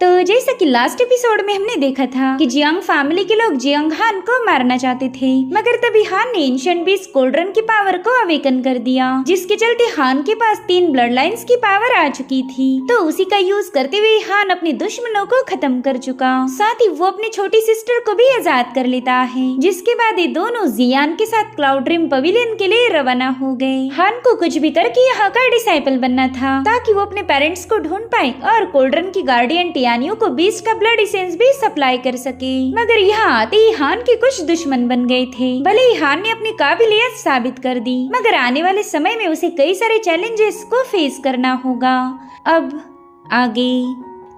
तो जैसा कि लास्ट एपिसोड में हमने देखा था कि जियांग फैमिली के लोग जियांग हान को मारना चाहते थे, मगर तभी हान ने एंशिएंट बीस्ट कोल्ड्रन की पावर को अवेकन कर दिया, जिसके चलते हान के पास 3 ब्लड लाइन्स की पावर आ चुकी थी। तो उसी का यूज करते हुए हान अपने दुश्मनों को खत्म कर चुका, साथ ही वो अपनी छोटी सिस्टर को भी आजाद कर लेता है। जिसके बाद ये दोनों जियान के साथ क्लाउड ड्रीम पवेलियन के लिए रवाना हो गए। हान को कुछ भी करके यहाँ का डिसाइपल बनना था ताकि वो अपने पेरेंट्स को ढूंढ पाए और कोल्ड्रन की गार्डियन टियानियो को बीस्ट का ब्लड एसेंस भी सप्लाई कर सके। मगर यहाँ आते ही हान के कुछ दुश्मन बन गए थे। भले ही हान ने अपनी काबिलियत साबित कर दी, मगर आने वाले समय में उसे कई सारे चैलेंजेस को फेस करना होगा। अब आगे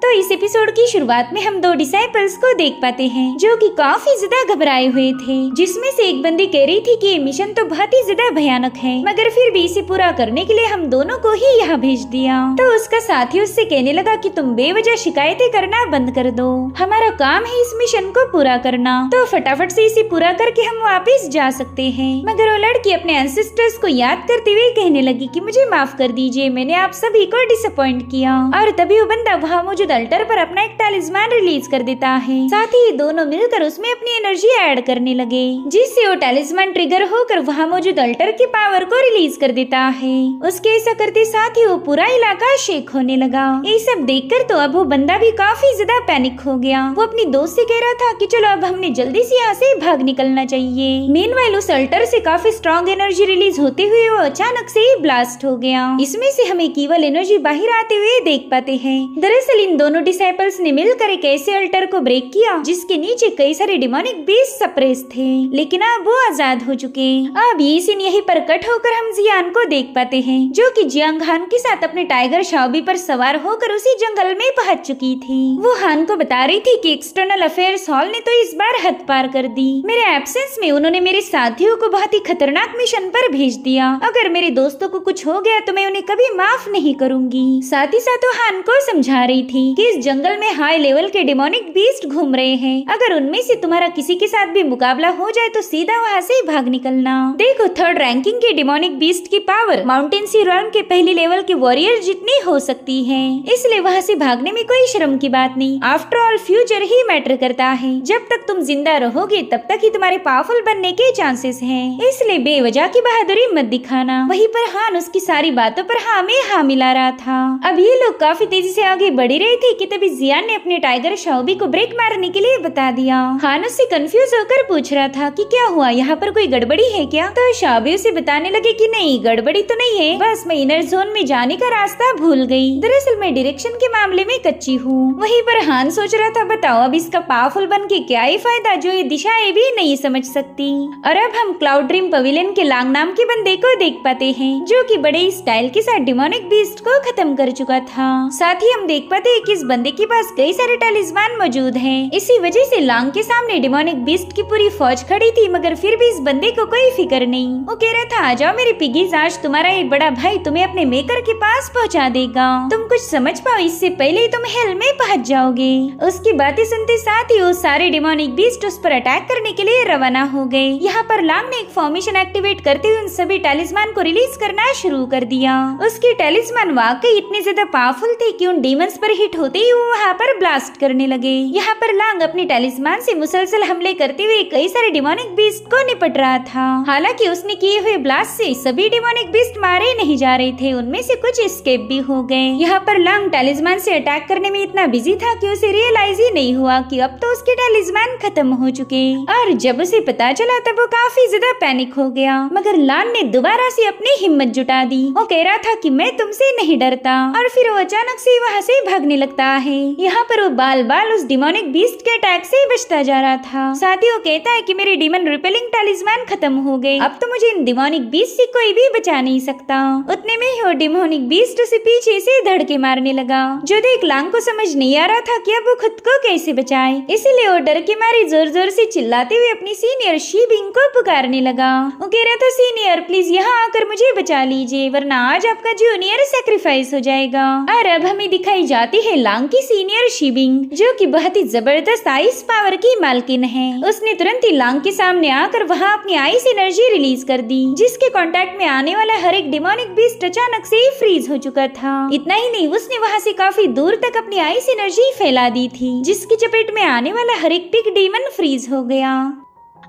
तो इस एपिसोड की शुरुआत में हम 2 डिसाइपल्स को देख पाते हैं जो कि काफी ज्यादा घबराए हुए थे, जिसमें से एक बंदी कह रही थी कि ये मिशन तो बहुत ही ज्यादा भयानक है, मगर फिर भी इसे पूरा करने के लिए हम दोनों को ही यहाँ भेज दिया। तो उसका साथी उससे कहने लगा कि तुम बेवजह शिकायतें करना बंद कर दो, हमारा काम है इस मिशन को पूरा करना, तो फटाफट से इसे पूरा करके हम वापस जा सकते हैं। मगर वो लड़की अपने एंसेस्टर्स को याद करते हुए कहने लगी कि मुझे माफ कर दीजिए, मैंने आप सभी को डिसअपॉइंट किया। और तभी वो बंदा वहाँ मौजूद अल्टर पर अपना एक टैलिस्मान रिलीज कर देता है। साथ ही दोनों मिलकर उसमें अपनी एनर्जी ऐड करने लगे, जिससे वो टैलिस्मान ट्रिगर होकर वहाँ मौजूद अल्टर की पावर को रिलीज कर देता है। उसके ऐसा करते साथ ही वो पूरा इलाका शेक होने लगा। ये सब देखकर तो अब वो बंदा भी काफी ज्यादा पैनिक हो गया। वो अपनी दोस्त से कह रहा था कि चलो अब हमने जल्दी से यहाँ से भाग निकलना चाहिए। मीनवाइल उस अल्टर से काफी स्ट्रॉन्ग एनर्जी रिलीज होते हुए वो अचानक से ही ब्लास्ट हो गया। इसमें से हमें केवल एनर्जी बाहर आते हुए देख पाते हैं। दरअसल इन दोनों डिसाइपल्स ने मिलकर एक ऐसे अल्टर को ब्रेक किया जिसके नीचे कई सारे डिमोनिक बीस्ट सप्रेस थे, लेकिन अब वो आजाद हो चुके। अब ये सीन यहीं पर कट होकर हम जियान को देख पाते हैं जो कि जियांग हान के साथ अपने टाइगर शाओबी पर सवार होकर उसी जंगल में पहुंच चुकी थी। वो हान को बता रही थी कि एक्सटर्नल अफेयर्स हॉल ने तो इस बार हद पार कर दी। मेरे एब्सेंस में उन्होंने मेरे साथियों को बहुत ही खतरनाक मिशन पर भेज दिया। अगर मेरे दोस्तों को कुछ हो गया तो मैं उन्हें कभी माफ नहीं करूंगी। साथ ही साथ वो हान को समझा रही थी कि इस जंगल में हाई लेवल के डिमोनिक बीस्ट घूम रहे हैं, अगर उनमें से तुम्हारा किसी के साथ भी मुकाबला हो जाए तो सीधा वहाँ से भाग निकलना। देखो 3rd रैंकिंग के डिमोनिक बीस्ट की पावर माउंटेन सी रॉयम के पहली लेवल के वॉरियर जितनी हो सकती है, इसलिए वहाँ से भागने में कोई शर्म की बात नहीं। आफ्टर ऑल फ्यूचर ही मैटर करता है, जब तक तुम जिंदा रहोगे तब तक ही तुम्हारे पावरफुल बनने के चांसेस हैं, इसलिए बेवजह की बहादुरी मत दिखाना। वहीं पर हान उसकी सारी बातों पर हाँ में हाँ मिला रहा था। अब ये लोग काफी तेजी से आगे बढ़ रहे थे कि तभी जियान ने अपने टाइगर शाओबी को ब्रेक मारने के लिए बता दिया। हान उससे कंफ्यूज होकर पूछ रहा था कि क्या हुआ, यहाँ पर कोई गड़बड़ी है क्या? तो शाओबी उसे बताने लगे कि नहीं, गड़बड़ी तो नहीं है, बस मैं इनर जोन में जाने का रास्ता भूल गई। दरअसल मैं डायरेक्शन के मामले में कच्ची हूँ। वहीं पर हान सोच रहा था बताओ अब इसका पावरफुल बन के क्या ही फायदा जो ये दिशाएं भी नहीं समझ सकती। और अब हम क्लाउड ड्रीम पवेलियन के लांग नाम के बंदे को देख पाते हैं जो कि बड़े स्टाइल के साथ डिमोनिक बीस्ट को खत्म कर चुका था। साथ ही हम देख पाते हैं कि इस बंदे के पास कई सारे टैलिस्मान मौजूद हैं। इसी वजह से लांग के सामने डिमोनिक बीस्ट की पूरी फौज खड़ी थी, मगर फिर भी इस बंदे को कोई फिक्र नहीं। वो कह रहा था आ जाओ मेरी पिगीज, आज तुम्हारा एक बड़ा भाई तुम्हें अपने मेकर के पास पहुंचा देगा। तुम कुछ समझ पाओ इससे पहले ही तुम हेल में पहुंच जाओगे। उसकी बातें सुनते साथ ही वो सारे डिमोनिक बीस्ट उस पर अटैक करने के लिए रवाना हो गए। यहाँ पर लांग ने एक फॉर्मेशन एक्टिवेट करते हुए उन सभी टैलिस्मान को रिलीज करना शुरू कर दिया। उसके टैलिस्मान वाकई इतने ज्यादा पावरफुल थे कि उन डीमंस पर हिट होते ही वो वहाँ पर ब्लास्ट करने लगे। यहाँ पर लांग अपने टैलिस्मान से मुसलसल हमले करते हुए कई सारे डिमोनिक बीस्ट को निपट रहा था। हालांकि उसने किए हुए ब्लास्ट से सभी डिमोनिक बीस्ट मारे नहीं जा रहे थे, उनमें से कुछ एस्केप भी हो गए। यहाँ पर लांग टैलिस्मान से अटैक करने में इतना बिजी था कि उसे रियलाइज ही नहीं हुआ कि अब तो उसके टैलिस्मान खत्म हो चुके। और जब उसे पता चला तब वो काफी ज्यादा पैनिक हो गया। मगर लांग ने दोबारा से अपनी हिम्मत जुटा दी। वो कह रहा था कि मैं तुमसे नहीं डरता, और फिर वो अचानक से वहाँ से भागने लगता है। यहाँ पर वो बाल बाल उस डिमोनिक बीस्ट के अटैक से बचता जा रहा था। साथ ही वो कहता है कि मेरे डिमन रिपेलिंग टैलिस्मान खत्म हो गए, अब तो मुझे इन डिमोनिक बीस्ट से कोई भी बचा नहीं सकता। उतने में ही वो डिमोनिक बीस्ट उसे पीछे से धड़के मारने लगा, जो देख लांग को समझ नहीं आ रहा था कि अब वो खुद को कैसे बचाए। इसीलिए वो डर के मारे जोर जोर से चिल्लाते हुए अपनी सीनियर शी बिंग को पुकारने लगा। वो कह रहा था सीनियर प्लीज यहाँ आकर मुझे बचा लीजिए, वरना आज आपका जूनियर सैक्रिफाइस हो जाएगा। और अब हमें दिखाई जाती है है लांग की सीनियर शिबिंग, जो कि बहुत ही जबरदस्त आइस पावर की मालकिन है। उसने तुरंत ही लांग के सामने आकर वहाँ अपनी आइस एनर्जी रिलीज कर दी, जिसके कांटेक्ट में आने वाला हर एक डिमोनिक बीस्ट अचानक से फ्रीज हो चुका था। इतना ही नहीं, उसने वहाँ से काफी दूर तक अपनी आइस एनर्जी फैला दी थी, जिसकी चपेट में आने वाला हर एक बिग डीमन फ्रीज हो गया।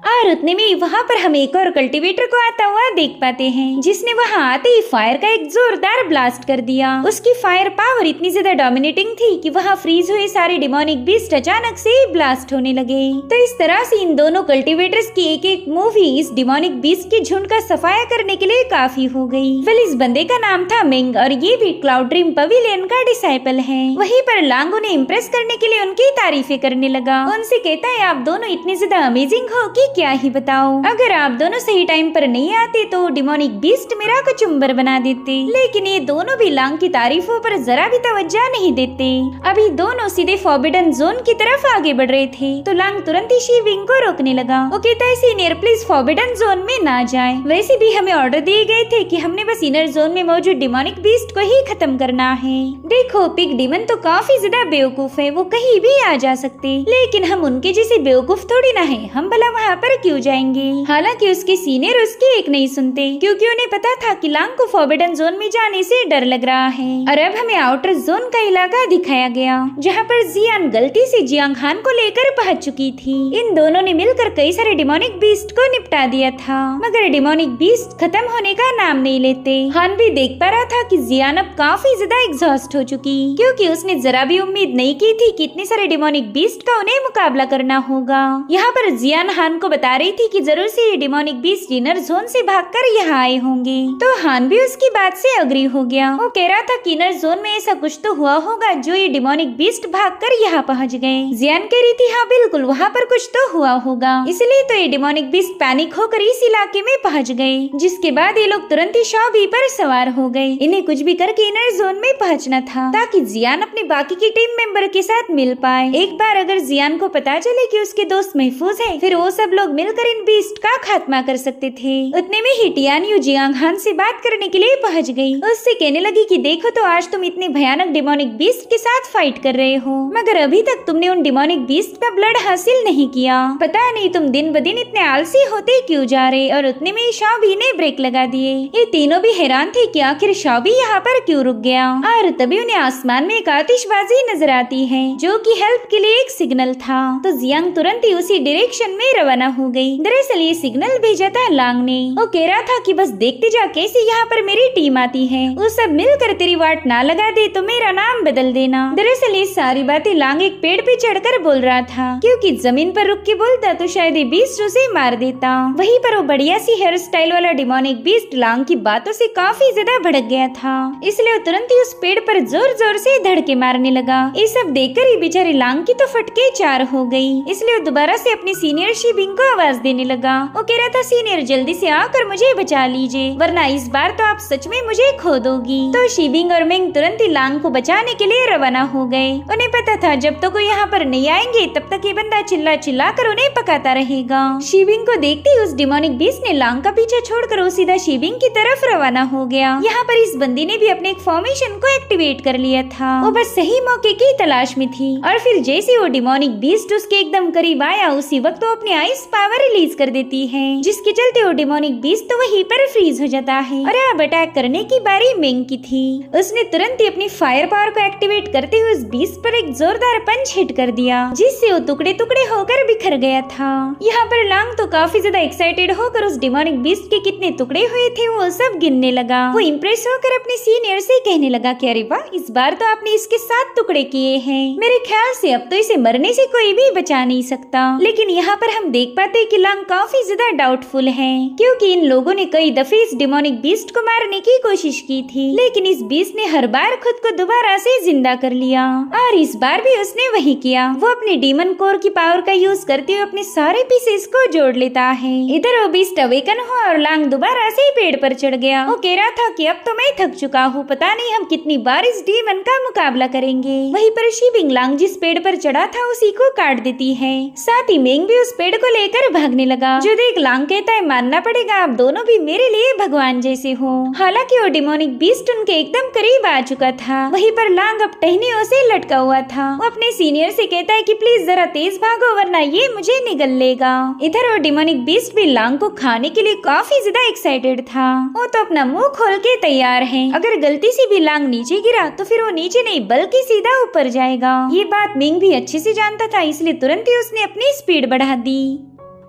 और उतने में वहाँ पर हम एक और कल्टीवेटर को आता हुआ देख पाते हैं, जिसने वहाँ आते ही फायर का एक जोरदार ब्लास्ट कर दिया। उसकी फायर पावर इतनी ज्यादा डोमिनेटिंग थी कि वहाँ फ्रीज हुए सारे डिमोनिक बीस्ट अचानक से ब्लास्ट होने लगे। तो इस तरह से इन दोनों कल्टीवेटर्स की एक एक मूव ही इस डिमोनिक बीस्ट के झुंड का सफाया करने के लिए काफी हो गई। फिर इस बंदे का नाम था मेंग और ये भी क्लाउड ड्रीम पवेलियन का डिसाइपल है। वहीं पर लांग उन्हें इम्प्रेस करने के लिए उनकी तारीफें करने लगा। उनसे कहता है आप दोनों इतने ज्यादा अमेजिंग हो कि क्या ही बताओ। अगर आप दोनों सही टाइम पर नहीं आते तो डिमोनिक बीस्ट मेरा कचुम्बर बना देते। लेकिन ये दोनों भी लांग की तारीफों पर जरा भी तवज्जो नहीं देते। अभी दोनों सीधे फॉरबिडन जोन की तरफ आगे बढ़ रहे थे तो लांग तुरंत ही शिविंग को रोकने लगा। वो कहता है सीनियर प्लीज फॉरबिडन जोन में ना जाए। वैसे भी हमें ऑर्डर दिए गए थे कि हमने बस इनर जोन में मौजूद डिमोनिक बीस्ट को ही खत्म करना है। देखो पिग डिमन तो काफी ज्यादा बेवकूफ है, वो कहीं भी आ जा सकते, लेकिन हम उनके जैसे बेवकूफ थोड़ी ना है। हम भला वहाँ पर क्यों जाएंगे। हालांकि उसके सीनियर उसकी एक नहीं सुनते, क्योंकि उन्हें पता था कि लांग को फॉरबिडन जोन में जाने से डर लग रहा है। और अब हमें आउटर जोन का इलाका दिखाया गया, जहाँ पर जियान गलती से जियांग हान को लेकर पहुंच चुकी थी। इन दोनों ने मिलकर कई सारे डिमोनिक बीस्ट को निपटा दिया था, मगर डिमोनिक बीस्ट खत्म होने का नाम नहीं लेते। हान भी देख पा रहा था कि जियान अब काफी ज्यादा एग्जॉस्ट हो चुकी, क्योंकि उसने जरा भी उम्मीद नहीं की थी कि इतने सारे डिमोनिक बीस्ट का उन्हें मुकाबला करना होगा। यहाँ पर जियान हान को बता रही थी कि जरूर से ये डिमोनिक बीस्ट इनर जोन से भागकर यहाँ आए होंगे। तो हान भी उसकी बात से अग्री हो गया। वो कह रहा था कि इनर जोन में ऐसा कुछ तो हुआ होगा जो ये डिमोनिक बीस्ट भागकर यहाँ पहुँच गए। जियान कह रही थी हाँ बिल्कुल वहाँ पर कुछ तो हुआ होगा, इसलिए तो ये डिमोनिक बीस्ट पैनिक होकर इस इलाके में पहुँच गए। जिसके बाद ये लोग तुरंत ही शॉबी पर सवार हो गए। इन्हें कुछ भी करके इनर जोन में पहुँचना था, ताकि जियान अपने बाकी की टीम मेंबर के साथ मिल पाए। एक बार अगर जियान को पता चले कि उसके दोस्त महफूज है, फिर वो सब लोग मिलकर इन बीस्ट का खात्मा कर सकते थे। उतने में ही टियान यू जियांग हान से बात करने के लिए पहुंच गई। उससे कहने लगी कि देखो तो आज तुम इतने भयानक डिमोनिक बीस्ट के साथ फाइट कर रहे हो, मगर अभी तक तुमने उन डिमोनिक बीस्ट का ब्लड हासिल नहीं किया। पता नहीं तुम दिन ब दिन इतने आलसी होते क्यों जा रहे। और उतने में शॉबी ने ब्रेक लगा दिए। ये तीनों भी हैरान थे कि आखिर शॉबी यहाँ पर क्यों रुक गया। और तभी उन्हें आसमान में एक आतिशबाजी नजर आती है, जो कि हेल्प के लिए एक सिग्नल था। तो जियांग तुरंत ही उसी डायरेक्शन में रवाना हो गई। दरअसल ये सिग्नल भेजा था लांग ने। वो कह रहा था कि बस देखते जा कैसे यहाँ पर मेरी टीम आती है। वो सब मिलकर तेरी वाट ना लगा दे तो मेरा नाम बदल देना। दरअसल ये सारी बातें लांग एक पेड़ पे चढ़कर बोल रहा था, क्योंकि जमीन पर रुक के बोलता तो शायद ये बीस्ट उसे मार देता। वहीं पर वो बढ़िया सी हेयर स्टाइल वाला डिमोनिक बीस्ट लांग की बातों से काफी ज्यादा भड़क गया था, इसलिए वो तुरंत ही उस पेड़ पर जोर जोर से धड़के मारने लगा। ये सब देखकर ही बेचारे लांग की तो फटके चार हो गई। इसलिए वो दोबारा से अपनी सीनियर शिबिंग को आवाज देने लगा। वो कह रहा था सीनियर जल्दी से आकर मुझे बचा लीजिए, वरना इस बार तो आप सच में मुझे खो दोगी। तो शिबिंग और मेंग तुरंत ही लांग को बचाने के लिए रवाना हो गए। उन्हें पता था जब तक वो यहाँ पर नहीं आएंगे तब तक ये बंदा चिल्ला चिल्ला कर उन्हें पकाता रहेगा। शिबिंग को देखते ही उस डिमोनिक बीस्ट ने लांग का पीछा छोड़कर वो सीधा शिबिंग की तरफ रवाना हो गया। यहाँ पर इस बंदी ने भी अपने एक फॉर्मेशन को एक्टिवेट कर लिया था। वो बस सही मौके की तलाश में थी। और फिर जैसे वो डिमोनिक बीस्ट उसके एकदम करीब आया, उसी वक्त वो अपनी आइस पावर रिलीज कर देती है, जिसके चलते वो डिमोनिक बीस्ट तो वहीं पर फ्रीज हो जाता है। और अब अटैक करने की बारी मेंग की थी। उसने तुरंत ही अपनी फायर पावर को एक्टिवेट करते हुए उस बीस्ट पर एक जोरदार पंच हिट कर दिया, जिससे वो टुकड़े टुकड़े होकर बिखर गया था। यहाँ पर लांग तो काफी ज्यादा एक्साइटेड होकर उस डिमोनिक बीस्ट के कितने टुकड़े हुए थे वो सब गिनने लगा। वो इम्प्रेस होकर अपने सीनियर से कहने लगा कि अरे वाह, इस बार तो आपने इसके 7 टुकड़े किए हैं। मेरे ख्याल से अब तो इसे मरने से कोई भी बचा नहीं सकता। लेकिन यहाँ पर हम देख पाते हैं कि लांग काफी ज्यादा डाउटफुल है, क्योंकि इन लोगों ने कई दफे इस डिमोनिक बीस्ट को मारने की कोशिश की थी, लेकिन इस बीस्ट ने हर बार खुद को दोबारा से जिंदा कर लिया। और इस बार भी उसने वही किया। वो अपने डीमन कोर की पावर का यूज करते हुए अपने सारे पीसेस को जोड़ लेता है। इधर वो बीस्ट अवेकन हुआ और लांग दोबारा से पेड़ पर चढ़ गया। वो कह रहा था कि अब तो मैं थक चुका हूँ, पता नहीं हम कितनी बार इस डीमन का मुकाबला करेंगे। वहीं पर शिबिंग लांग जिस पेड़ पर चढ़ा था उसी को काट देती है। साथ ही मेंग भी उस पेड़ को लेकर भागने लगा। जो देख लांग कहता है मानना पड़ेगा, आप दोनों भी मेरे लिए भगवान जैसे हो। हालांकि वो डिमोनिक बीस्ट उनके एकदम करीब आ चुका था। वहीं पर लांग अब टहनियों से लटका हुआ था। वो अपने सीनियर से कहता है कि प्लीज जरा तेज भागो वरना ये मुझे निगल लेगा। इधर वो डिमोनिक बीस्ट भी लांग को खाने के लिए काफी ज्यादा एक्साइटेड था। वो तो अपना मुंह खोल के तैयार है। अगर गलती से भी लांग नीचे गिरा तो फिर वो नीचे नहीं बल्कि सीधा ऊपर जाएगा। ये बात मिंग भी अच्छे से जानता था, इसलिए तुरंत ही उसने अपनी स्पीड बढ़ा दी।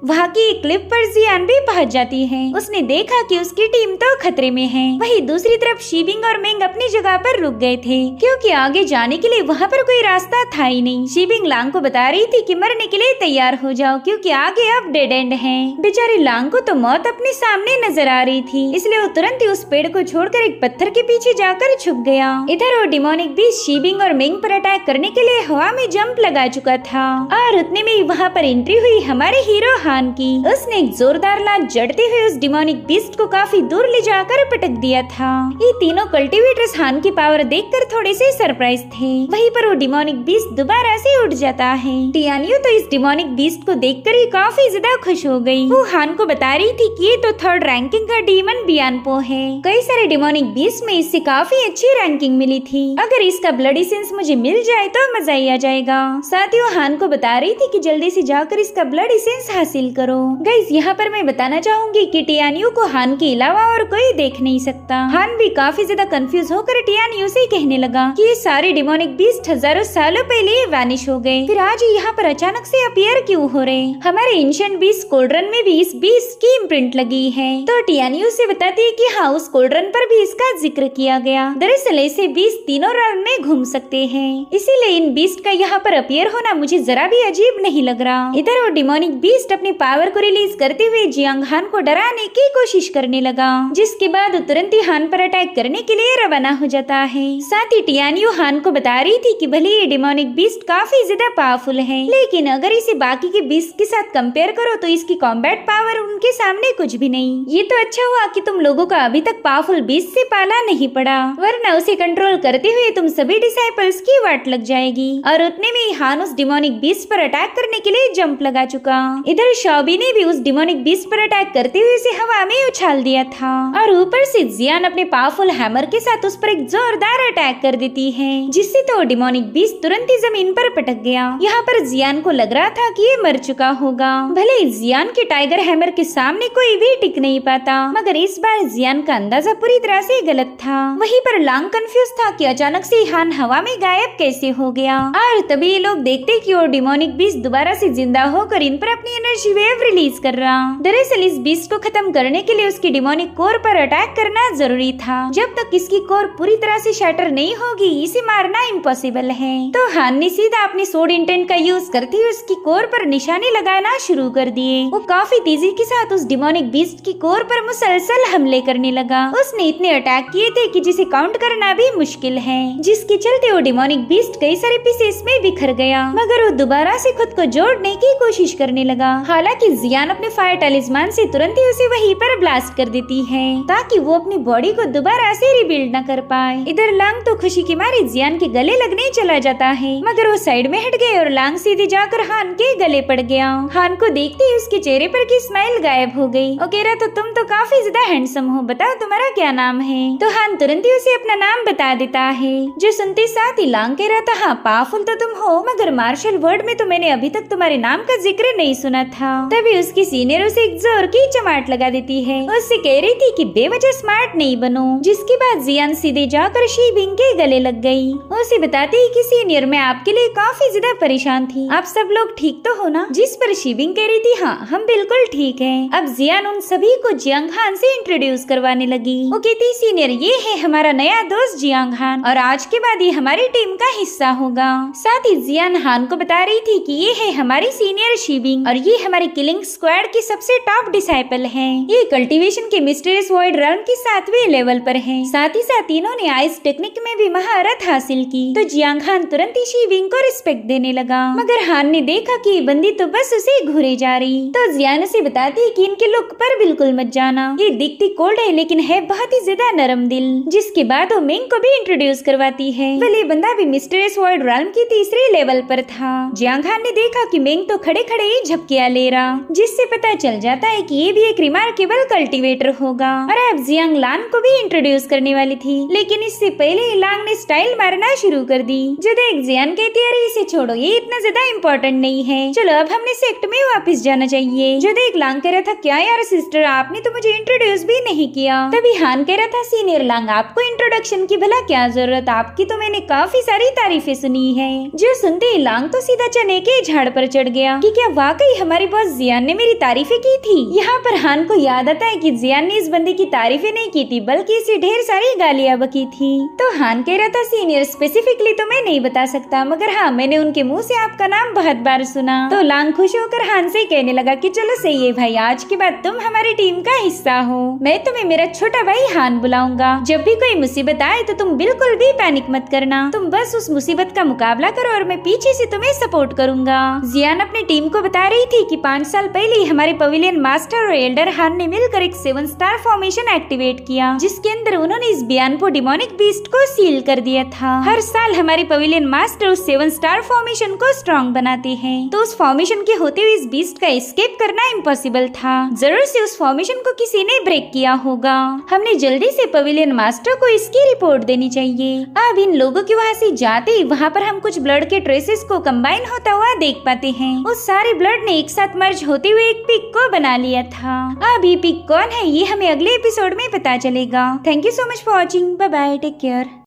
वहाँ की एक क्लिफ पर जियान भी पहुंच जाती है। उसने देखा कि उसकी टीम तो खतरे में है। वहीं दूसरी तरफ शीबिंग और मिंग अपनी जगह पर रुक गए थे, क्योंकि आगे जाने के लिए वहाँ पर कोई रास्ता था ही नहीं। शीबिंग लांग को बता रही थी कि मरने के लिए तैयार हो जाओ, क्योंकि आगे अब डेड एंड है। बेचारी लांग को तो मौत अपने सामने नजर आ रही थी, इसलिए वो तुरंत ही उस पेड़ को छोड़कर एक पत्थर के पीछे जाकर छुप गया। इधर वो डिमोनिक भी शीबिंग और मिंग पर अटैक करने के लिए हवा में जंप लगा चुका था और उतने में वहाँ पर एंट्री हुई हमारे हीरो हान की। उसने एक जोरदार लात जड़ते हुए उस डिमोनिक बीस्ट को काफी दूर ले जाकर पटक दिया था। ये तीनों कल्टीवेटर्स हान की पावर देखकर थोड़े से सरप्राइज थे। वहीं पर वो डिमोनिक बीस्ट दोबारा से उठ जाता है। टियानियो तो इस डिमोनिक बीस्ट को देखकर ही काफी ज्यादा खुश हो गई। वो हान को बता रही थी कि ये तो 3rd रैंकिंग का डीमन बियानपो है। कई सारे डिमोनिक बीस्ट में इससे काफी अच्छी रैंकिंग मिली थी। अगर इसका ब्लड एसेंस मुझे मिल जाए तो मजा ही आ जाएगा। साथ ही वो हान को बता रही थी कि जल्दी से जाकर इसका ब्लड एसेंस हासिल करो। गाइस यहाँ पर मैं बताना चाहूंगी कि टियानियो को हान के अलावा और कोई देख नहीं सकता। हान भी काफी ज्यादा कंफ्यूज होकर टियानियो से कहने लगा कि ये सारे डिमोनिक बीस्ट हजारों सालों पहले वैनिश हो गए, फिर आज यहाँ पर अचानक से अपीयर क्यों हो रहे। हमारे एंशिएंट बीस्ट कोल्ड्रन में भी इस बीस्ट की इम्प्रिंट लगी है। तो टियानियो से बताती है कि हाँ, उस कोल्ड्रन पर भी इसका जिक्र किया गया। दरअसल ऐसे बीस्ट तीनों realm में घूम सकते हैं, इसीलिए इन बीस्ट का यहाँ पर अपीयर होना मुझे जरा भी अजीब नहीं लग रहा। इधर वो डिमोनिक बीस्ट अपनी पावर को रिलीज करते हुए जियांग हान को डराने की कोशिश करने लगा, जिसके बाद तुरंत ही हान पर अटैक करने के लिए रवाना हो जाता है। साथ ही टियानियो हान को बता रही थी कि भले ये डिमोनिक बीस्ट काफी ज्यादा पावरफुल है, लेकिन अगर इसे बाकी के बीस्ट के साथ कंपेयर करो तो इसकी कॉम्बैट पावर उनके सामने कुछ भी नहीं। ये तो अच्छा हुआ कि तुम लोगों का अभी तक पावरफुल बीस्ट से पाला नहीं पड़ा, वरना उसे कंट्रोल करते हुए तुम सभी डिसाइपल्स की वाट लग जाएगी। और उतने में हान उस डिमोनिक बीस्ट पर अटैक करने के लिए जंप लगा चुका। इधर शॉबी ने भी उस डिमोनिक बीस्ट पर अटैक करते हुए उसे हवा में उछाल दिया था और ऊपर से जियान अपने पावरफुल हैमर के साथ उस पर एक जोरदार अटैक कर देती है, जिससे तो डिमोनिक बीस्ट तुरंत ही जमीन पर पटक गया। यहाँ पर जियान को लग रहा था कि ये मर चुका होगा। भले जियान के टाइगर हैमर के सामने कोई भी टिक नहीं पाता, मगर इस बार जियान का अंदाजा पूरी तरह से गलत था। वहीं पर लांग कंफ्यूज था कि अचानक से हान हवा में गायब कैसे हो गया। और तभी ये लोग देखते कि वो डिमोनिक बीस्ट दोबारा से जिंदा होकर इन पर अपनी एनर्जी वेव रिलीज कर रहा। दरअसल इस बीस्ट को खत्म करने के लिए उसकी डिमोनिक कोर पर अटैक करना जरूरी था। जब तक इसकी कोर पूरी तरह से शैटर नहीं होगी इसे मारना इम्पॉसिबल है। तो हान ने सीधा अपने सोड इंटेंट का यूज करते हुए उसकी कोर पर निशाने लगाना शुरू कर दिए। वो काफी तेजी के साथ उस डिमोनिक बीस्ट की कोर पर मुसलसल हमले करने लगा। उसने इतने अटैक किए थे कि जिसे काउंट करना भी मुश्किल है, जिसके चलते वो डिमोनिक बीस्ट कई सारे पीसेस में बिखर गया, मगर वो दोबारा से खुद को जोड़ने की कोशिश करने लगा। हालांकि जियान अपने फायर टैलिस्मान से तुरंत ही उसे वहीं पर ब्लास्ट कर देती है, ताकि वो अपनी बॉडी को दोबारा से रिबिल्ड न कर पाए। इधर लांग तो खुशी के मारे जियान के गले लगने चला जाता है, मगर वो साइड में हट गए और लांग सीधे जाकर हान के गले पड़ गया। हान को देखते ही उसके चेहरे पर की स्माइल गायब हो गई। वो कह रहा तो तुम तो काफी ज्यादा हैंडसम हो, बताओ तुम्हारा क्या नाम है। तो हान तुरंत ही उसे अपना नाम बता देता है, जो सुनते साथ ही लांग कह रहा था हाँ पावरफुल तो तुम हो, मगर मार्शल वर्ड में तो मैंने अभी तक तुम्हारे नाम का जिक्र नहीं सुना था। तभी उसकी सीनियर उसे एक जोर की चमाट लगा देती है। उससे कह रही थी कि बेवजह स्मार्ट नहीं बनो, जिसके बाद जियान सीधे जाकर शीबिंग के गले लग गई। उसे बताती है कि सीनियर मैं आपके लिए काफी ज्यादा परेशान थी, आप सब लोग ठीक तो हो ना। जिस पर शीबिंग कह रही थी हाँ हम बिल्कुल ठीक हैं। अब जियान उन सभी को जियांग हान से इंट्रोड्यूस करवाने लगी। वो कहती सीनियर ये है हमारा नया दोस्त जियांग हान, और आज के बाद ये हमारी टीम का हिस्सा होगा। साथ ही जियान हान को बता रही थी कि ये है हमारी सीनियर शीबिंग, और ये हमारी किलिंग स्क्वाड की सबसे टॉप डिसाइपल है। ये कल्टीवेशन के मिस्टीरियस वॉइड रन के 7वें लेवल पर है। साथ ही साथ इन्होंने आइस टेक्निक में भी महारत हासिल की। तो जियांग हान तुरंत ही शीबिंग को रिस्पेक्ट देने लगा, मगर हान ने देखा कि बंदी तो बस उसे घूरे जा रही। तो जियान उसे बताती है कि इनके लुक पर बिल्कुल मत जाना, ये दिखती कोल्ड है लेकिन है बहुत ही ज्यादा नरम दिल। जिसके बाद वो मिंग को भी इंट्रोड्यूस करवाती है। भले बंदा भी मिस्टीरियस वर्ल्ड रन की 3रे लेवल पर था। जियांग हान ने देखा कि मिंग तो खड़े खड़े ही झपकियां ले वगैरह, जिससे पता चल जाता है कि ये भी एक रिमार्केबल कल्टीवेटर होगा। और अब जियांग लान को भी इंट्रोड्यूस करने वाली थी, लेकिन इससे पहले लांग ने स्टाइल मारना शुरू कर दी। जो देख जियान कहती है अरे इसे छोड़ो, ये इतना ज्यादा इम्पोर्टेंट नहीं है, चलो अब हमने सेक्ट में वापस जाना चाहिए। जो देख लांग कह रहा था क्या यार सिस्टर, आपने तो मुझे इंट्रोड्यूस भी नहीं किया। तभी हान कह रहा था सीनियर लांग, आपको इंट्रोडक्शन की भला क्या जरूरत, आपकी तो मैंने काफी सारी तारीफें सुनी है। जो सुनते ही लांग तो सीधा चने के झाड़ पर चढ़ गया कि क्या वाकई हमारी बॉस जियान ने मेरी तारीफें की थी। यहाँ पर हान को याद आता है कि जियान ने इस बंदे की तारीफें नहीं की थी, बल्कि इसे ढेर सारी गालियां बकी थी। तो हान कह रहा था सीनियर स्पेसिफिकली तो मैं नहीं बता सकता, मगर हाँ मैंने उनके मुंह से आपका नाम बहुत बार सुना। तो लांग खुश होकर हान से कहने लगा कि चलो सही है भाई, आज के बाद तुम हमारी टीम का हिस्सा हो, मैं तुम्हें मेरा छोटा भाई हान बुलाऊंगा। जब भी कोई मुसीबत आए तो तुम बिल्कुल भी पैनिक मत करना, तुम बस उस मुसीबत का मुकाबला करो और मैं पीछे से तुम्हें सपोर्ट करूंगा। जियान अपनी टीम को बता रही थी कि 5 साल पहले हमारे पवेलियन मास्टर और एल्डर हान ने मिलकर एक 7 स्टार फॉर्मेशन एक्टिवेट किया, जिसके अंदर उन्होंने इस बियानपो डिमोनिक बीस्ट को सील कर दिया था। हर साल हमारे पवेलियन मास्टर उस 7 स्टार फॉर्मेशन को स्ट्रॉन्ग बनाते हैं, तो उस फॉर्मेशन के होते हुए इस बीस्ट का एस्केप करना इम्पॉसिबल था। जरूर से उस फॉर्मेशन को किसी ने ब्रेक किया होगा। हमने जल्दी से पवेलियन मास्टर को इसकी रिपोर्ट देनी चाहिए। अब इन लोगों के वहाँ से जाते ही वहाँ पर हम कुछ ब्लड के ट्रेसेस को कंबाइन होता हुआ देख पाते हैं। उस सारे ब्लड ने एक साथ मर्ज होते हुए एक पिग को बना लिया था। अब ये पिग कौन है ये हमें अगले एपिसोड में पता चलेगा। Thank you so much for watching, bye bye, take care.